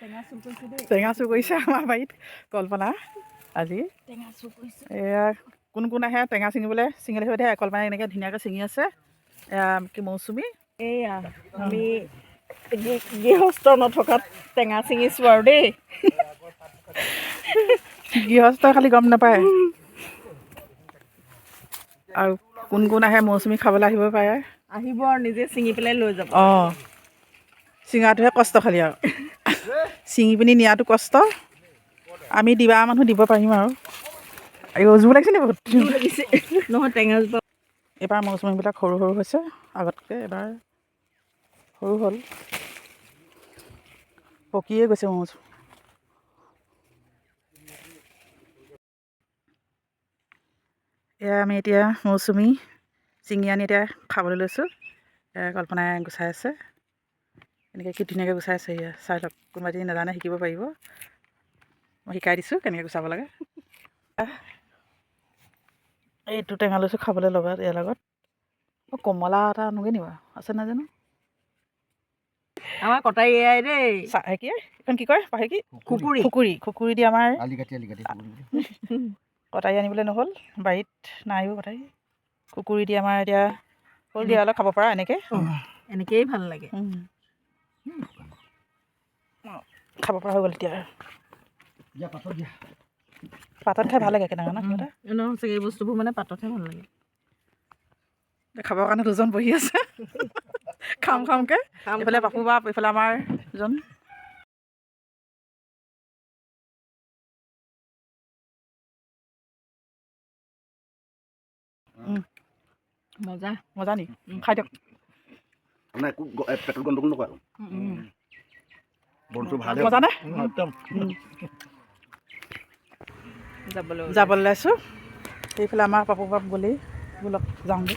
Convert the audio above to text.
টেঙা চুৰ কৰিছে আমাৰ বাৰীত কল্পনা আজি। এয়া কোন কোন আহে টেঙা ছিঙিবলৈ ছিঙিলে হৈ থাকে। কল্পনাই এনেকৈ ধুনীয়াকৈ ছিঙি আছে। এয়া কি মৌচুমী এইয়া আমি গৃহস্থ নথকাত টেঙা ছিঙিছোঁ আৰু দেই। গৃহস্থ খালি গম নাপায়। আৰু কোন কোন আহে মৌচুমী খাবলৈ আহিব পাৰে, আহিব আৰু নিজে ছিঙি পেলাই লৈ যাব। অঁ ছিঙাটোহে কষ্ট খালি আৰু ছিঙি পিনি নিয়াটো কষ্ট। আমি দিবা মানুহ দিব পাৰিম আৰু জোৰ লাগিছে নি বহুত লাগিছে নহয় টেঙাজোপা। এইবাৰ মৌচুমীবিলাক সৰু সৰু হৈছে আগতকৈ, এবাৰ সৰু হ'ল, পকিয়ে গৈছে মৌচুমী। এয়া আমি এতিয়া মৌচুমী ছিঙি আনি এতিয়া খাবলৈ লৈছোঁ। কল্পনাই গুচাই আছে, এনেকৈ কি ধুনীয়াকৈ গুচাই আছে। এয়া চাই লওক, কোনোবা যদি নাজানে শিকিব পাৰিব। মই শিকাই দিছোঁ কেনেকৈ গুচাব লাগে। এইটো টেঙা লৈছোঁ খাবলৈ লগত, ইয়াৰ লগত কমলা এটা আনোগৈ নি বাৰু, আছে নাই জানো। আমাৰ কটাৰী এয়াই দেই। কি এইখন কি কয় পাহৰি কি খুকুৰি খুকুৰি দি আমাৰ কটাৰী আনিবলৈ নহ'ল, বাৰীত নাইও কটাৰী। খুকুৰি দি আমাৰ এতিয়া হ'ল দিয়া অলপ খাব পৰা এনেকৈ। এনেকেই ভাল লাগে, খাব পৰা হৈ গ'ল এতিয়া। পাতত খাই ভাল লাগে কেনেকৈ ন কিবা এটা। চাগে এই বস্তুবোৰ মানে পাততহে ভাল লাগে। খাবৰ কাৰণে দুজন বহি আছে খাম খামকৈ। এইফালে পাপু বাপ, এইফালে আমাৰ দুজন। মজা মজা নি, খাই দিয়ক। পেটত গণ্ডগোল নকৰে আৰু বনটো ভালে মজা নে? একদম যাবলৈ ওলাইছোঁ। সেইফালে আমাৰ পাপু বাপ গ'লেই, ব'লক যাওঁগৈ।